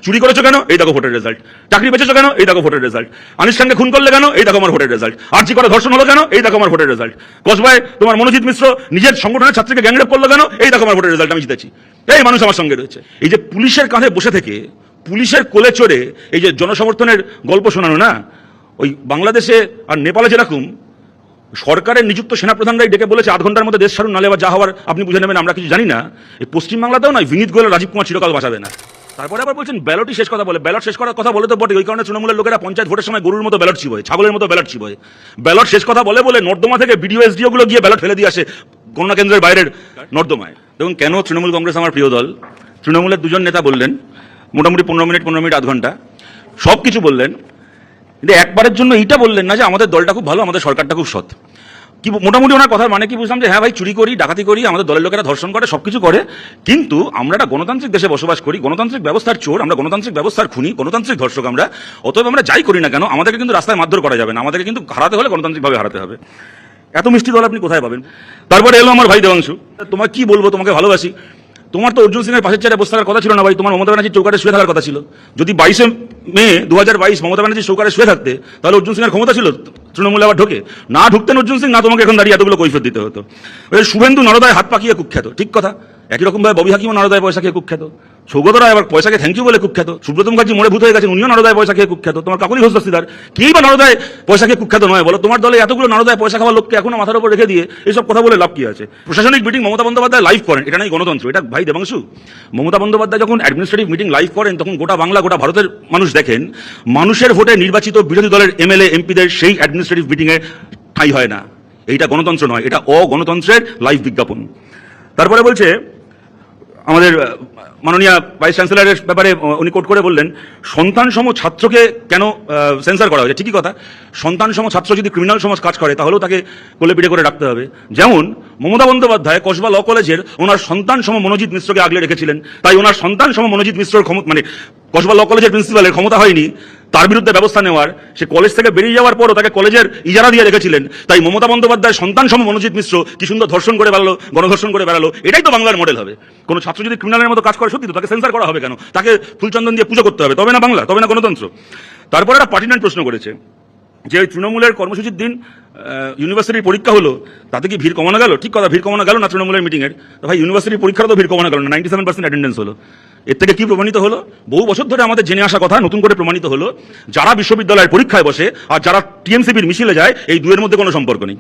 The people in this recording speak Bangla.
চুরি করেছো কেন, এই দেখো ভোটের রেজাল্ট। চাকরি বেঁচেছো কেন, এই দেখো ভোটের রেজাল্ট। আনিস খানকে খুন করলে কেন, এই দেখো আমার ভোটের রেজাল্ট। আরজি করে ধর্ষণ হলো কেন, এই দেখো আমার ভোটের রেজাল্ট। কসবায় তোমার মনোজিৎ মিশ্র নিজের সংগঠনের ছাত্রীকে গ্যাংরেপ করলো কেন, এই দেখো আমার ভোটের রেজাল্ট, আমি জিতেছি। এই মানুষ আমার সঙ্গে রয়েছে। এই যে পুলিশের কাঁধে বসে থেকে পুলিশের কোলে চড়ে এই যে জনসমর্থনের গল্প শোনানো না, ওই বাংলাদেশে আর নেপালে যেরকম সরকারের নিযুক্ত সেনাপ্রধানরাই ডেকে বলেছে 8 ঘন্টার মধ্যে দেশ ছাড়ুন, নালে আবার যা হওয়ার আপনি বুঝে নেবেন, আমরা কিছু জানি না। এই পশ্চিমবাংলাতেও নয়, বিনীত গোয়েল রাজীব কুমার চিরকাল বাঁচাবে না। তারপরে আবার বলছেন ব্যালটই শেষ কথা বলে। ব্যালট শেষ করার কথা বলে তো বটে, ওই কারণে তৃণমূলের লোকেরা পঞ্চায়েত ভোটের সময় গরুর মতো ব্যালট চিবোয়, ছাগলের মতো ব্যালট চিবোয়। ব্যালট শেষ কথা বলে বলে নর্দমা থেকে বিডিও এসডিও গুলো গিয়ে ব্যালট ফেলে দিয়ে আসে গণনা কেন্দ্রের বাইরের নর্দমায়। দেখুন কেন তৃণমূল কংগ্রেস আমার প্রিয় দল। তৃণমূলের দুজন নেতা বললেন মোটামুটি 15 মিনিট 8 ঘন্টা সব কিছু বললেন, কিন্তু একবারের জন্য এইটা বললেন না যে আমাদের দলটা খুব ভালো, আমাদের সরকারটা খুব সৎ। কি মোটামুটি ওনার কথার মানে কি বুঝলাম যে হ্যাঁ ভাই, চুরি করি, ডাকাতি করি, আমাদের দলের লোকেরা ধর্ষণ করে, সবকিছু করে, কিন্তু আমরা একটা গণতান্ত্রিক দেশে বসবাস করি, গণতান্ত্রিক ব্যবস্থার চোর আমরা, গণতান্ত্রিক ব্যবস্থার খুনি, গণতান্ত্রিক ধর্ষক আমরা। অতএব আমরা যাই করি না কেন আমাদেরকে কিন্তু রাস্তায় মারধর করা যাবে না, আমাদেরকে কিন্তু হারাতে হলে গণতান্ত্রিকভাবে হারাতে হবে। এত মিষ্টি দল আপনি কোথায় পাবেন? তারপরে এলো আমার ভাই দেবাংশু। তোমার কি বলবো, তোমাকে ভালোবাসি। তোমার তো অর্জুন সিংয়ের পাশের চেয়ারে বসে থাকার কথা ছিল না ভাই, তোমার মমতা ব্যানার্জির চৌকাঠে শুয়ে থাকার কথা ছিল। যদি 22 মে 2022 মমতা ব্যানার্জির চৌকাঠে শুয়ে থাকতে, তাহলে অর্জুন সিংয়ের ক্ষমতা ছিল তৃণমূলে আবার ঢোকে? না ঢুকতেন অর্জুন সিং, না তোমাকে এখন দাঁড়িয়ে এতগুলো কৈফিয়ত দিতে হতো। ওই শুভেন্দু নরদায় হাত পাকিয়ে কুখ্যাত, ঠিক কথা। একই রকম ভাবে ববি হাকিমও নরদায় পয়সা খেয়ে কুখ্যাত। সৌগত রায় আবার পয়সাকে থ্যাংক ইউ বলে কুখ্যাত। সুব্রত মুখার্জি মরে ভূত হয়ে গেছেন, উনিও নরদায় পয়সা খেয়ে কুখ্যাত। তোমার কাকুলি ঘোষ দস্তিদার কেই বা নরদায় পয়সা খেয়ে কুখ্যাত নয় বলো? তোমার দলে এতগুলো নরদায় পয়সা খাওয়ার লোককে এখনো মাথার উপর রেখে দিয়ে এইসব কথা বলে লাভ কি আছে? প্রশাসনিক মিটিং মমতা বন্দ্যোপাধ্যায় লাইভ করেন, এটা নাই গণতন্ত্র? এটা ভাই দেবাংশু, মমতা বন্দ্যোপাধ্যায় যখন অ্যাডমিনিস্ট্রেটিভ মিটিং লাইভ করেন তখন গোটা বাংলা গোটা ভারতের মানুষ দেখেন, মানুষের ভোটে নির্বাচিত বিরোধী দলের এমএলএ এমপিদের সেই অ্যাডমিনিস্ট্রেটিভ মিটিংয়ে ঠাঁই হয় না। এইটা গণতন্ত্র নয়, এটা অগণতন্ত্রের লাইভ বিজ্ঞাপন। তারপরে বলছে আমাদের মাননীয় ভাইস চ্যান্সেলরের ব্যাপারে উনি কোট করে বললেন, সন্তানসম ছাত্রকে কেন সেন্সার করা হয়েছে? ঠিকই কথা, সন্তানসম ছাত্র যদি ক্রিমিনাল সমাজ কাজ করে তাহলেও তাকে কোলে পিঠে করে রাখতে হবে। যেমন মমতা বন্দ্যোপাধ্যায় কসবা ল কলেজের ওনার সন্তানসম মনোজিৎ মিশ্রকে আগলে রেখেছিলেন, তাই ওনার সন্তানসম মনোজিৎ মিশ্রর মানে কসবা ল কলেজের প্রিন্সিপালের ক্ষমতা হয়নি তার বিরুদ্ধে ব্যবস্থা নেওয়ার। সে কলেজ থেকে বেরিয়ে যাওয়ার পরও তাকে কলেজের ইজারা দিয়ে রেখেছিলেন, তাই মমতা বন্দ্যোপাধ্যায় সন্তানসম মনোজিৎ মিশ্র কি সুন্দর ধর্ষণ করে বেড়ালো, গণধর্ষণ করে বেড়ালো। এটাই তো বাংলার মডেল হবে। কোনো ছাত্র যদি ক্রিমিনালের মতো কাজ করে সত্যি তো তাকে সেন্সার করা হবে কেন? তাকে ফুলচন্দন দিয়ে পুজো করতে হবে, তবে না বাংলা, তবে না গণতন্ত্র। তারপরে একটা পার্টিনেন্ট প্রশ্ন করেছে যে ওই তৃণমূলের কর্মসূচির দিন ইউনিভার্সিটির পরীক্ষা হলো, তাতে কি ভিড় কমানো গেল? ঠিক কথা, ভিড় কমানো গেল না তৃণমূলের মিটিংয়ের। তো ভাই ইউনিভার্সিটির পরীক্ষারও তো ভিড় কমানো গেল না, 97% অ্যাটেন্ডেন্স হলো। এর থেকে কি প্রমাণিত হলো? বহু বছর ধরে আমাদের জেনে আসা কথা নতুন করে প্রমাণিত হলো, যারা বিশ্ববিদ্যালয়ের পরীক্ষায় বসে আর যারা টিএমসিপির মিছিলে যায়, এই দুয়ের মধ্যে কোনো সম্পর্ক নেই।